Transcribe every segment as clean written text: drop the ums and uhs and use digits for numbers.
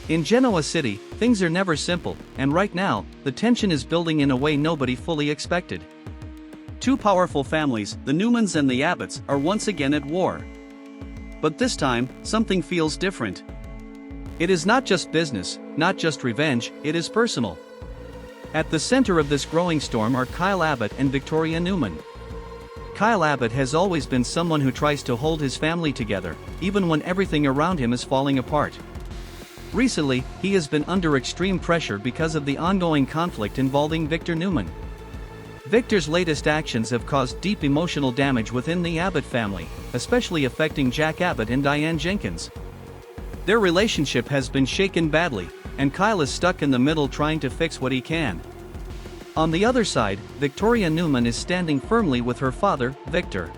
In Genoa City, things are never simple, and right now, the tension is building in a way nobody fully expected. Two powerful families, the Newmans and the Abbotts, are once again at war. But this time, something feels different. It is not just business, not just revenge, it is personal. At the center of this growing storm are Kyle Abbott and Victoria Newman. Kyle Abbott has always been someone who tries to hold his family together, even when everything around him is falling apart. Recently, he has been under extreme pressure because of the ongoing conflict involving Victor Newman. Victor's latest actions have caused deep emotional damage within the Abbott family, especially affecting Jack Abbott and Diane Jenkins. Their relationship has been shaken badly, and Kyle is stuck in the middle trying to fix what he can. On the other side, Victoria Newman is standing firmly with her father, Victor.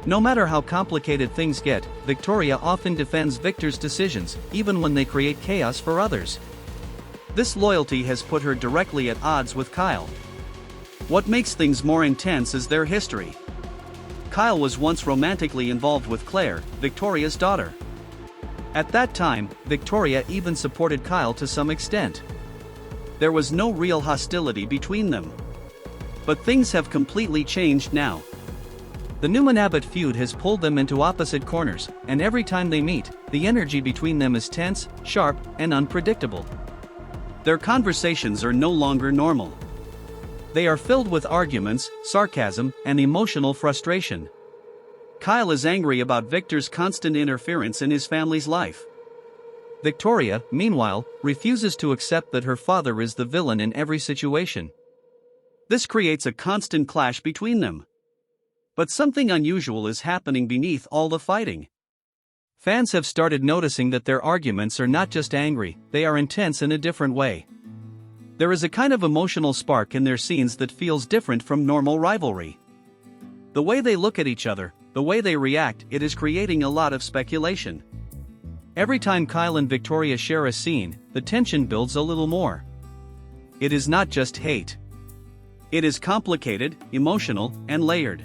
No matter how complicated things get, Victoria often defends Victor's decisions, even when they create chaos for others. This loyalty has put her directly at odds with Kyle. What makes things more intense is their history. Kyle was once romantically involved with Claire, Victoria's daughter. At that time, Victoria even supported Kyle to some extent. There was no real hostility between them. But things have completely changed now. The Newman-Abbott feud has pulled them into opposite corners, and every time they meet, the energy between them is tense, sharp, and unpredictable. Their conversations are no longer normal. They are filled with arguments, sarcasm, and emotional frustration. Kyle is angry about Victor's constant interference in his family's life. Victoria, meanwhile, refuses to accept that her father is the villain in every situation. This creates a constant clash between them. But something unusual is happening beneath all the fighting. Fans have started noticing that their arguments are not just angry, they are intense in a different way. There is a kind of emotional spark in their scenes that feels different from normal rivalry. The way they look at each other, the way they react, it is creating a lot of speculation. Every time Kyle and Victoria share a scene, the tension builds a little more. It is not just hate. It is complicated, emotional, and layered.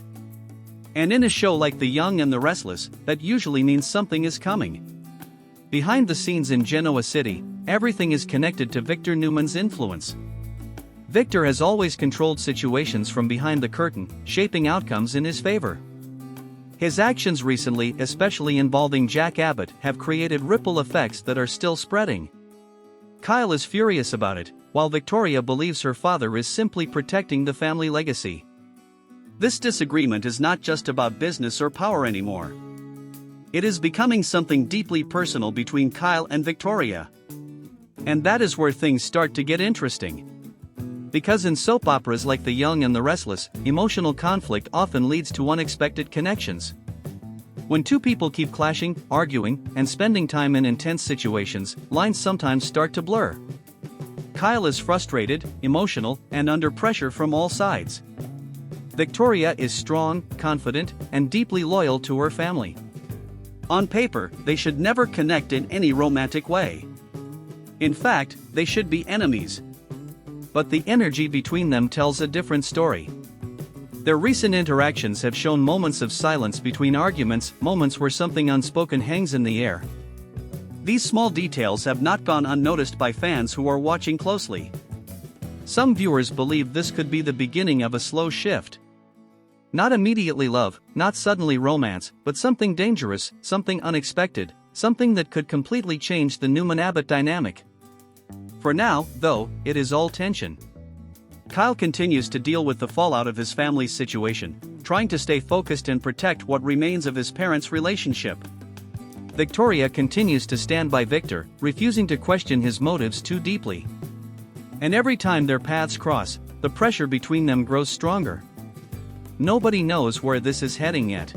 And in a show like The Young and the Restless, that usually means something is coming. Behind the scenes in Genoa City, everything is connected to Victor Newman's influence. Victor has always controlled situations from behind the curtain, shaping outcomes in his favor. His actions recently, especially involving Jack Abbott, have created ripple effects that are still spreading. Kyle is furious about it, while Victoria believes her father is simply protecting the family legacy. This disagreement is not just about business or power anymore. It is becoming something deeply personal between Kyle and Victoria. And that is where things start to get interesting. Because in soap operas like The Young and the Restless, emotional conflict often leads to unexpected connections. When two people keep clashing, arguing, and spending time in intense situations, lines sometimes start to blur. Kyle is frustrated, emotional, and under pressure from all sides. Victoria is strong, confident, and deeply loyal to her family. On paper, they should never connect in any romantic way. In fact, they should be enemies. But the energy between them tells a different story. Their recent interactions have shown moments of silence between arguments, moments where something unspoken hangs in the air. These small details have not gone unnoticed by fans who are watching closely. Some viewers believe this could be the beginning of a slow shift. Not immediately love, not suddenly romance, but something dangerous, something unexpected, something that could completely change the Newman-Abbott dynamic. For now, though, it is all tension. Kyle continues to deal with the fallout of his family's situation, trying to stay focused and protect what remains of his parents' relationship. Victoria continues to stand by Victor, refusing to question his motives too deeply. And every time their paths cross, the pressure between them grows stronger. Nobody knows where this is heading yet.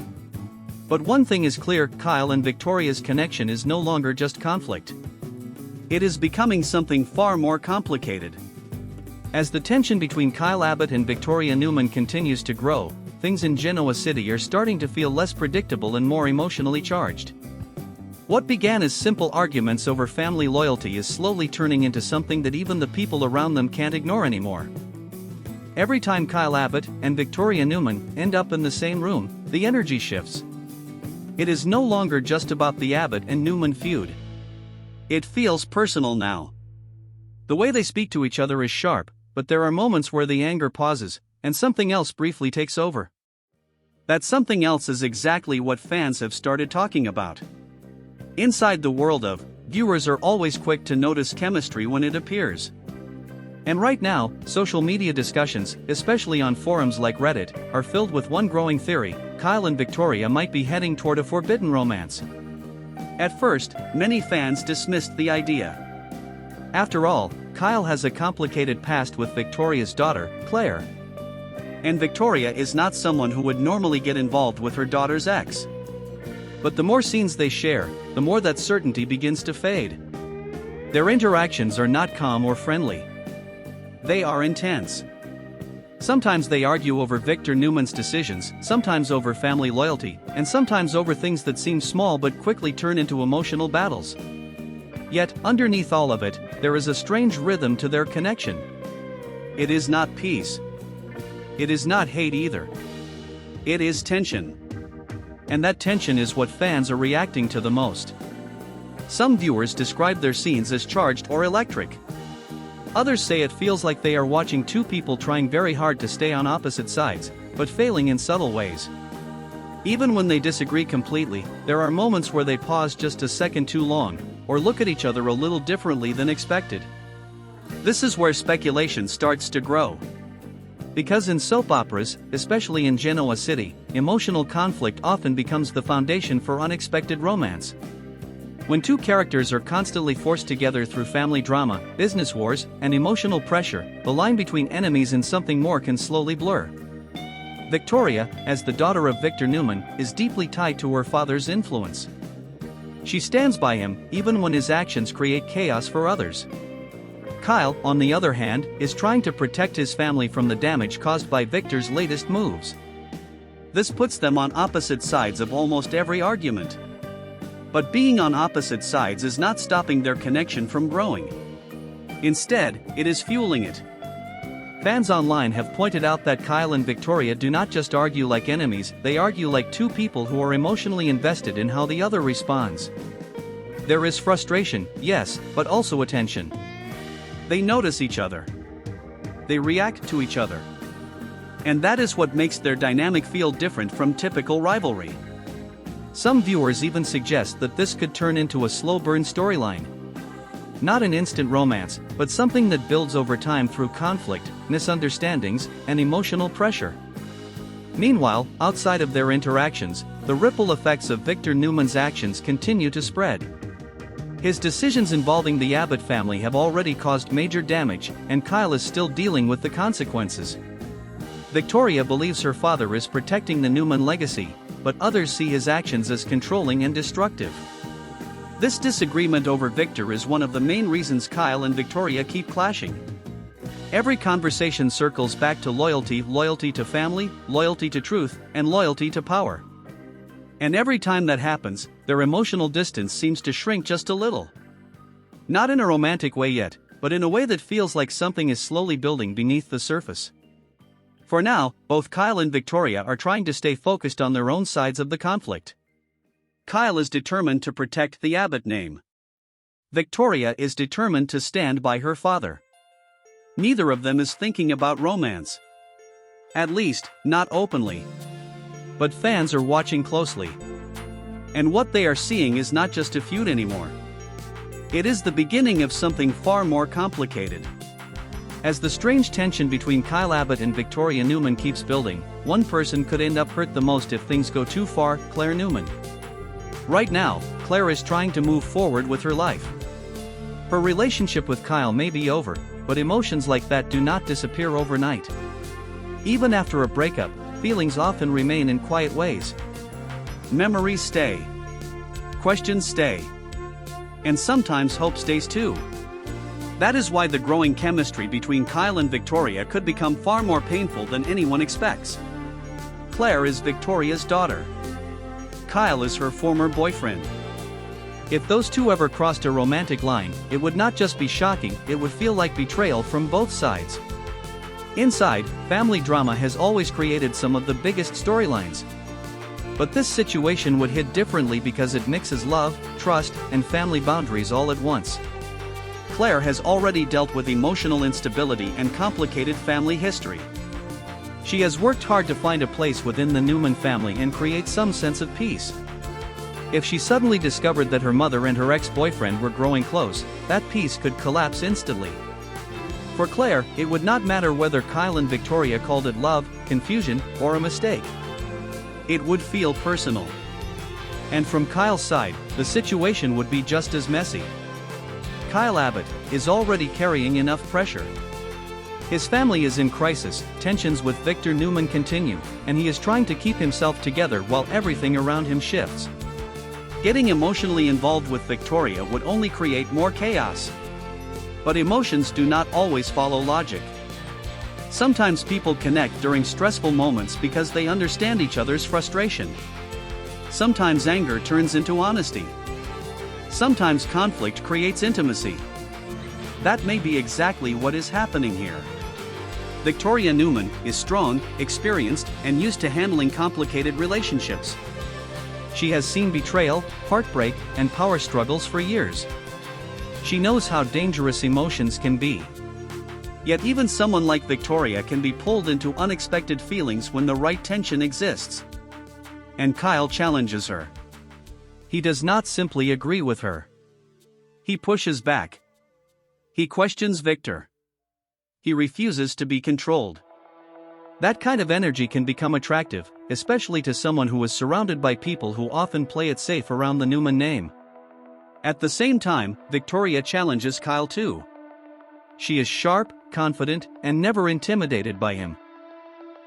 But one thing is clear, Kyle and Victoria's connection is no longer just conflict. It is becoming something far more complicated. As the tension between Kyle Abbott and Victoria Newman continues to grow, things in Genoa City are starting to feel less predictable and more emotionally charged. What began as simple arguments over family loyalty is slowly turning into something that even the people around them can't ignore anymore. Every time Kyle Abbott and Victoria Newman end up in the same room, the energy shifts. It is no longer just about the Abbott and Newman feud. It feels personal now. The way they speak to each other is sharp, but there are moments where the anger pauses, and something else briefly takes over. That something else is exactly what fans have started talking about. Inside the world of, viewers are always quick to notice chemistry when it appears. And right now, social media discussions, especially on forums like Reddit, are filled with one growing theory: Kyle and Victoria might be heading toward a forbidden romance. At first, many fans dismissed the idea. After all, Kyle has a complicated past with Victoria's daughter, Claire. And Victoria is not someone who would normally get involved with her daughter's ex. But the more scenes they share, the more that certainty begins to fade. Their interactions are not calm or friendly. They are intense. Sometimes they argue over Victor Newman's decisions, sometimes over family loyalty, and sometimes over things that seem small but quickly turn into emotional battles. Yet, underneath all of it, there is a strange rhythm to their connection. It is not peace. It is not hate either. It is tension. And that tension is what fans are reacting to the most. Some viewers describe their scenes as charged or electric. Others say it feels like they are watching two people trying very hard to stay on opposite sides, but failing in subtle ways. Even when they disagree completely, there are moments where they pause just a second too long, or look at each other a little differently than expected. This is where speculation starts to grow. Because in soap operas, especially in Genoa City, emotional conflict often becomes the foundation for unexpected romance. When two characters are constantly forced together through family drama, business wars, and emotional pressure, the line between enemies and something more can slowly blur. Victoria, as the daughter of Victor Newman, is deeply tied to her father's influence. She stands by him, even when his actions create chaos for others. Kyle, on the other hand, is trying to protect his family from the damage caused by Victor's latest moves. This puts them on opposite sides of almost every argument. But being on opposite sides is not stopping their connection from growing. Instead, it is fueling it. Fans online have pointed out that Kyle and Victoria do not just argue like enemies, they argue like two people who are emotionally invested in how the other responds. There is frustration, yes, but also attention. They notice each other. They react to each other. And that is what makes their dynamic feel different from typical rivalry. Some viewers even suggest that this could turn into a slow-burn storyline. Not an instant romance, but something that builds over time through conflict, misunderstandings, and emotional pressure. Meanwhile, outside of their interactions, the ripple effects of Victor Newman's actions continue to spread. His decisions involving the Abbott family have already caused major damage, and Kyle is still dealing with the consequences. Victoria believes her father is protecting the Newman legacy, but others see his actions as controlling and destructive. This disagreement over Victor is one of the main reasons Kyle and Victoria keep clashing. Every conversation circles back to loyalty to family, loyalty to truth, and loyalty to power. And every time that happens, their emotional distance seems to shrink just a little. Not in a romantic way yet, but in a way that feels like something is slowly building beneath the surface. For now, both Kyle and Victoria are trying to stay focused on their own sides of the conflict. Kyle is determined to protect the Abbott name. Victoria is determined to stand by her father. Neither of them is thinking about romance. At least, not openly. But fans are watching closely. And what they are seeing is not just a feud anymore. It is the beginning of something far more complicated. As the strange tension between Kyle Abbott and Victoria Newman keeps building, one person could end up hurt the most if things go too far: Claire Newman. Right now, Claire is trying to move forward with her life. Her relationship with Kyle may be over, but emotions like that do not disappear overnight. Even after a breakup, feelings often remain in quiet ways. Memories stay. Questions stay. And sometimes hope stays too. That is why the growing chemistry between Kyle and Victoria could become far more painful than anyone expects. Claire is Victoria's daughter. Kyle is her former boyfriend. If those two ever crossed a romantic line, it would not just be shocking, it would feel like betrayal from both sides. Inside, family drama has always created some of the biggest storylines. But this situation would hit differently because it mixes love, trust, and family boundaries all at once. Claire has already dealt with emotional instability and complicated family history. She has worked hard to find a place within the Newman family and create some sense of peace. If she suddenly discovered that her mother and her ex-boyfriend were growing close, that peace could collapse instantly. For Claire, it would not matter whether Kyle and Victoria called it love, confusion, or a mistake. It would feel personal. And from Kyle's side, the situation would be just as messy. Kyle Abbott is already carrying enough pressure. His family is in crisis, tensions with Victor Newman continue, and he is trying to keep himself together while everything around him shifts. Getting emotionally involved with Victoria would only create more chaos. But emotions do not always follow logic. Sometimes people connect during stressful moments because they understand each other's frustration. Sometimes anger turns into honesty. Sometimes conflict creates intimacy. That may be exactly what is happening here. Victoria Newman is strong, experienced, and used to handling complicated relationships. She has seen betrayal, heartbreak, and power struggles for years. She knows how dangerous emotions can be. Yet even someone like Victoria can be pulled into unexpected feelings when the right tension exists. And Kyle challenges her. He does not simply agree with her. He pushes back. He questions Victor. He refuses to be controlled. That kind of energy can become attractive, especially to someone who is surrounded by people who often play it safe around the Newman name. At the same time, Victoria challenges Kyle too. She is sharp, confident, and never intimidated by him.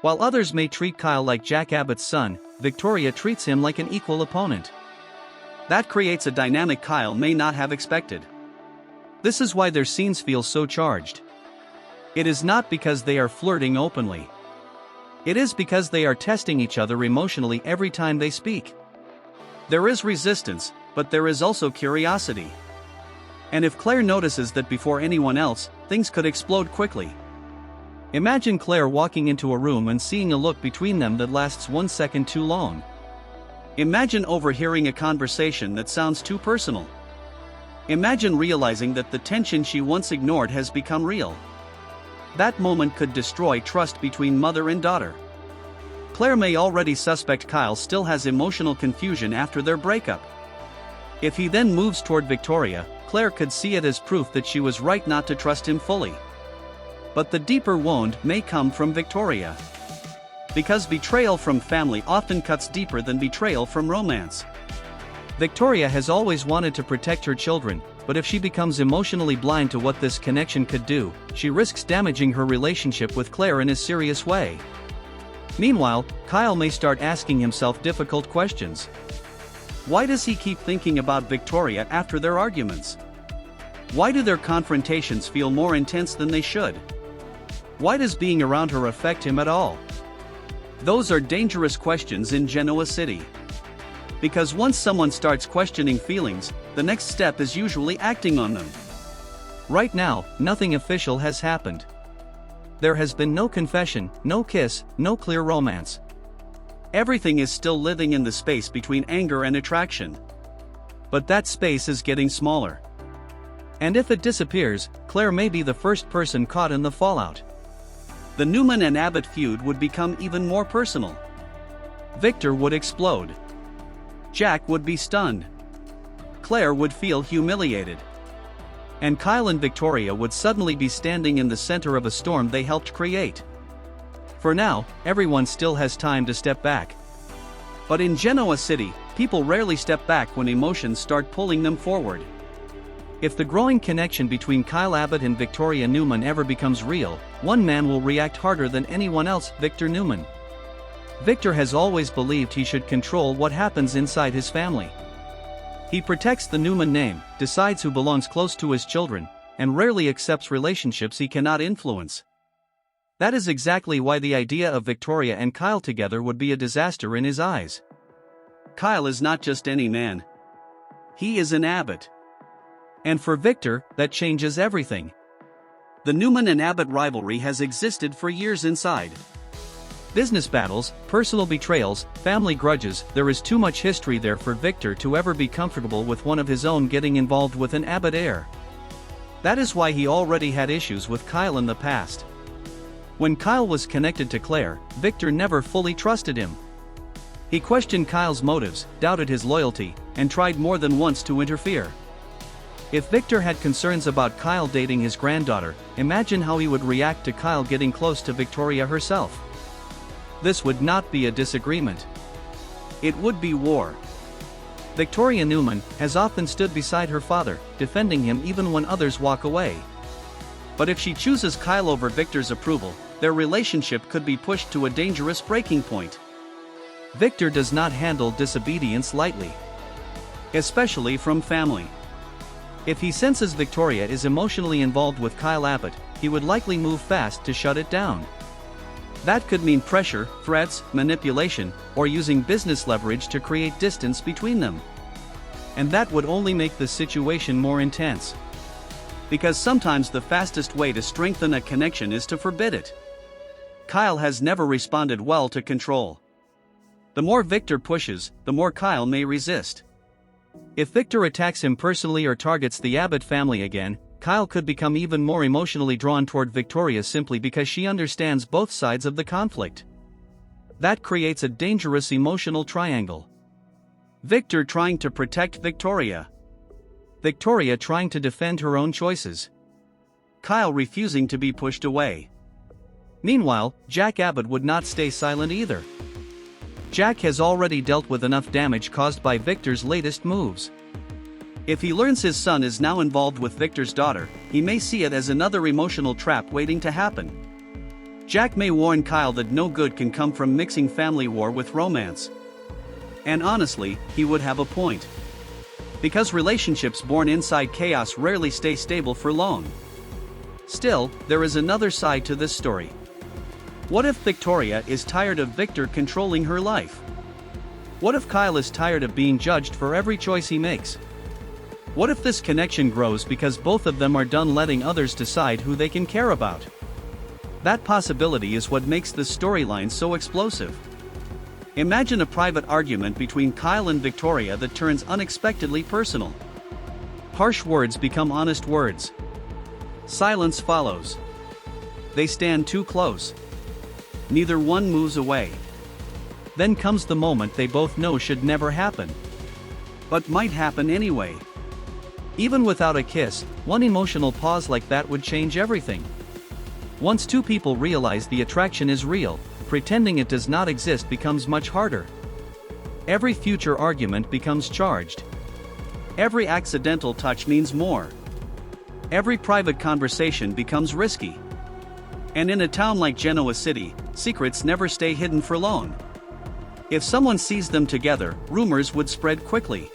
While others may treat Kyle like Jack Abbott's son, Victoria treats him like an equal opponent. That creates a dynamic Kyle may not have expected. This is why their scenes feel so charged. It is not because they are flirting openly. It is because they are testing each other emotionally every time they speak. There is resistance, but there is also curiosity. And if Claire notices that before anyone else, things could explode quickly. Imagine Claire walking into a room and seeing a look between them that lasts 1 second too long. Imagine overhearing a conversation that sounds too personal. Imagine realizing that the tension she once ignored has become real. That moment could destroy trust between mother and daughter. Claire may already suspect Kyle still has emotional confusion after their breakup. If he then moves toward Victoria, Claire could see it as proof that she was right not to trust him fully. But the deeper wound may come from Victoria. Because betrayal from family often cuts deeper than betrayal from romance. Victoria has always wanted to protect her children, but if she becomes emotionally blind to what this connection could do, she risks damaging her relationship with Claire in a serious way. Meanwhile, Kyle may start asking himself difficult questions. Why does he keep thinking about Victoria after their arguments? Why do their confrontations feel more intense than they should? Why does being around her affect him at all? Those are dangerous questions in Genoa City. Because once someone starts questioning feelings, the next step is usually acting on them. Right now, nothing official has happened. There has been no confession, no kiss, no clear romance. Everything is still living in the space between anger and attraction. But that space is getting smaller. And if it disappears, Claire may be the first person caught in the fallout. The Newman and Abbott feud would become even more personal. Victor would explode. Jack would be stunned. Claire would feel humiliated. And Kyle and Victoria would suddenly be standing in the center of a storm they helped create. For now, everyone still has time to step back. But in Genoa City, people rarely step back when emotions start pulling them forward. If the growing connection between Kyle Abbott and Victoria Newman ever becomes real, one man will react harder than anyone else, Victor Newman. Victor has always believed he should control what happens inside his family. He protects the Newman name, decides who belongs close to his children, and rarely accepts relationships he cannot influence. That is exactly why the idea of Victoria and Kyle together would be a disaster in his eyes. Kyle is not just any man. He is an Abbott. And for Victor, that changes everything. The Newman and Abbott rivalry has existed for years inside. Business battles, personal betrayals, family grudges, there is too much history there for Victor to ever be comfortable with one of his own getting involved with an Abbott heir. That is why he already had issues with Kyle in the past. When Kyle was connected to Claire, Victor never fully trusted him. He questioned Kyle's motives, doubted his loyalty, and tried more than once to interfere. If Victor had concerns about Kyle dating his granddaughter, imagine how he would react to Kyle getting close to Victoria herself. This would not be a disagreement. It would be war. Victoria Newman has often stood beside her father, defending him even when others walk away. But if she chooses Kyle over Victor's approval, their relationship could be pushed to a dangerous breaking point. Victor does not handle disobedience lightly, especially from family. If he senses Victoria is emotionally involved with Kyle Abbott, he would likely move fast to shut it down. That could mean pressure, threats, manipulation, or using business leverage to create distance between them. And that would only make the situation more intense. Because sometimes the fastest way to strengthen a connection is to forbid it. Kyle has never responded well to control. The more Victor pushes, the more Kyle may resist. If Victor attacks him personally or targets the Abbott family again, Kyle could become even more emotionally drawn toward Victoria simply because she understands both sides of the conflict. That creates a dangerous emotional triangle. Victor trying to protect Victoria. Victoria trying to defend her own choices. Kyle refusing to be pushed away. Meanwhile, Jack Abbott would not stay silent either. Jack has already dealt with enough damage caused by Victor's latest moves. If he learns his son is now involved with Victor's daughter, he may see it as another emotional trap waiting to happen. Jack may warn Kyle that no good can come from mixing family war with romance. And honestly, he would have a point. Because relationships born inside chaos rarely stay stable for long. Still, there is another side to this story. What if Victoria is tired of Victor controlling her life? What if Kyle is tired of being judged for every choice he makes? What if this connection grows because both of them are done letting others decide who they can care about? That possibility is what makes this storyline so explosive. Imagine a private argument between Kyle and Victoria that turns unexpectedly personal. Harsh words become honest words. Silence follows. They stand too close. Neither one moves away. Then comes the moment they both know should never happen. But might happen anyway. Even without a kiss, one emotional pause like that would change everything. Once two people realize the attraction is real, pretending it does not exist becomes much harder. Every future argument becomes charged. Every accidental touch means more. Every private conversation becomes risky. And in a town like Genoa City, secrets never stay hidden for long. If someone sees them together, rumors would spread quickly.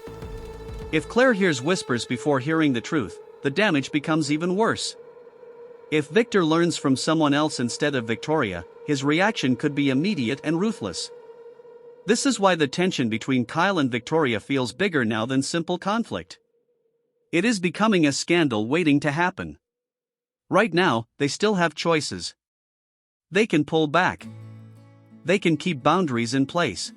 If Claire hears whispers before hearing the truth, the damage becomes even worse. If Victor learns from someone else instead of Victoria, his reaction could be immediate and ruthless. This is why the tension between Kyle and Victoria feels bigger now than simple conflict. It is becoming a scandal waiting to happen. Right now, they still have choices. They can pull back. They can keep boundaries in place.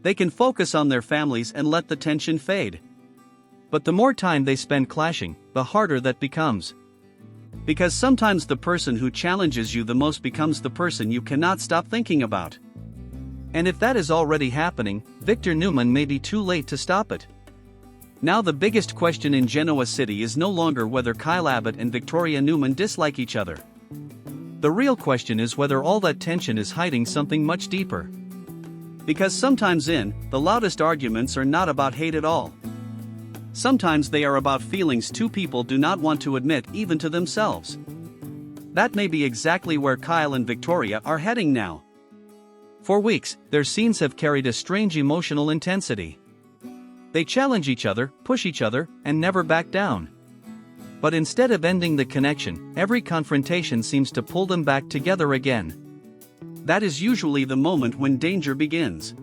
They can focus on their families and let the tension fade. But the more time they spend clashing, the harder that becomes. Because sometimes the person who challenges you the most becomes the person you cannot stop thinking about. And if that is already happening, Victor Newman may be too late to stop it. Now the biggest question in Genoa City is no longer whether Kyle Abbott and Victoria Newman dislike each other. The real question is whether all that tension is hiding something much deeper. Because sometimes the loudest arguments are not about hate at all. Sometimes they are about feelings two people do not want to admit even to themselves. That may be exactly where Kyle and Victoria are heading now. For weeks, their scenes have carried a strange emotional intensity. They challenge each other, push each other, and never back down. But instead of ending the connection, every confrontation seems to pull them back together again. That is usually the moment when danger begins.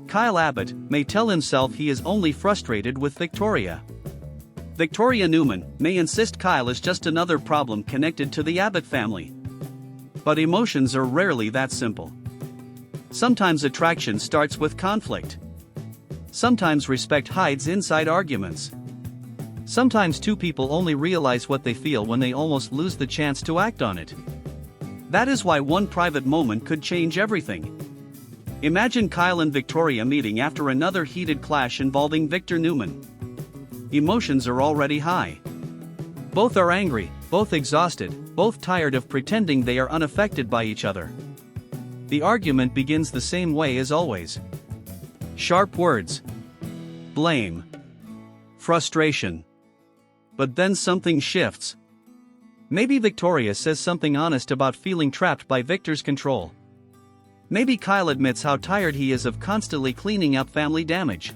Kyle Abbott may tell himself he is only frustrated with Victoria. Victoria Newman may insist Kyle is just another problem connected to the Abbott family. But emotions are rarely that simple. Sometimes attraction starts with conflict. Sometimes respect hides inside arguments. Sometimes two people only realize what they feel when they almost lose the chance to act on it. That is why one private moment could change everything. Imagine Kyle and Victoria meeting after another heated clash involving Victor Newman. Emotions are already high. Both are angry, both exhausted, both tired of pretending they are unaffected by each other. The argument begins the same way as always. Sharp words. Blame. Frustration. But then something shifts. Maybe Victoria says something honest about feeling trapped by Victor's control. Maybe Kyle admits how tired he is of constantly cleaning up family damage.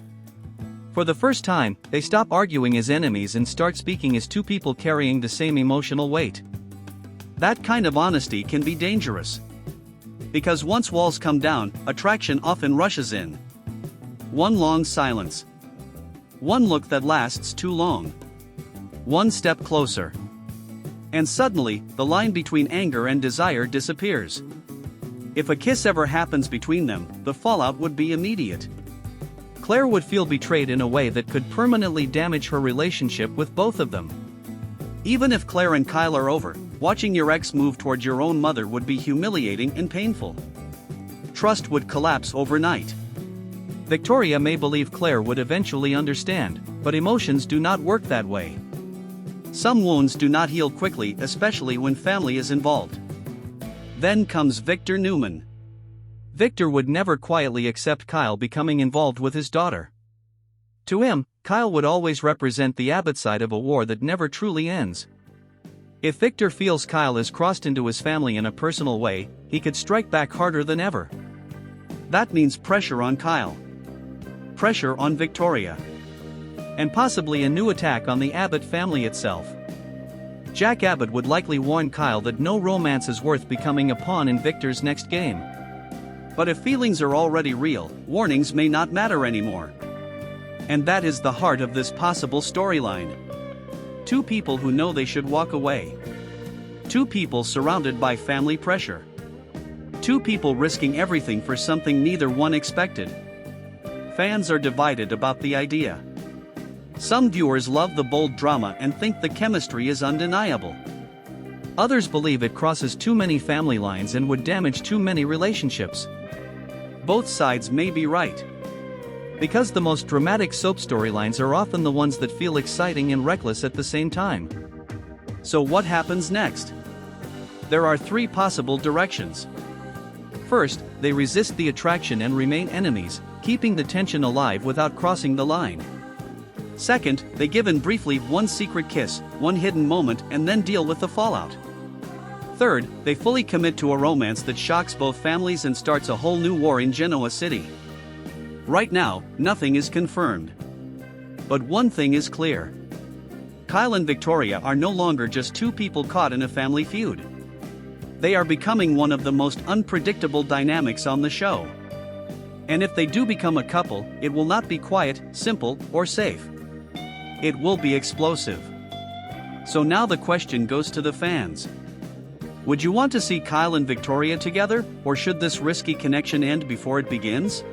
For the first time, they stop arguing as enemies and start speaking as two people carrying the same emotional weight. That kind of honesty can be dangerous. Because once walls come down, attraction often rushes in. One long silence. One look that lasts too long. One step closer. And suddenly, the line between anger and desire disappears. If a kiss ever happens between them, the fallout would be immediate. Claire would feel betrayed in a way that could permanently damage her relationship with both of them. Even if Claire and Kyle are over, watching your ex move toward your own mother would be humiliating and painful. Trust would collapse overnight. Victoria may believe Claire would eventually understand, but emotions do not work that way. Some wounds do not heal quickly, especially when family is involved. Then comes Victor Newman. Victor would never quietly accept Kyle becoming involved with his daughter. To him, Kyle would always represent the Abbott side of a war that never truly ends. If Victor feels Kyle has crossed into his family in a personal way, he could strike back harder than ever. That means pressure on Kyle. Pressure on Victoria. And possibly a new attack on the Abbott family itself. Jack Abbott would likely warn Kyle that no romance is worth becoming a pawn in Victor's next game. But if feelings are already real, warnings may not matter anymore. And that is the heart of this possible storyline. Two people who know they should walk away. Two people surrounded by family pressure. Two people risking everything for something neither one expected. Fans are divided about the idea. Some viewers love the bold drama and think the chemistry is undeniable. Others believe it crosses too many family lines and would damage too many relationships. Both sides may be right. Because the most dramatic soap storylines are often the ones that feel exciting and reckless at the same time. So what happens next? There are three possible directions. First, they resist the attraction and remain enemies, keeping the tension alive without crossing the line. Second, they give in briefly, one secret kiss, one hidden moment, and then deal with the fallout. Third, they fully commit to a romance that shocks both families and starts a whole new war in Genoa City. Right now, nothing is confirmed. But one thing is clear. Kyle and Victoria are no longer just two people caught in a family feud. They are becoming one of the most unpredictable dynamics on the show. And if they do become a couple, it will not be quiet, simple, or safe. It will be explosive. So now the question goes to the fans. Would you want to see Kyle and Victoria together, or should this risky connection end before it begins?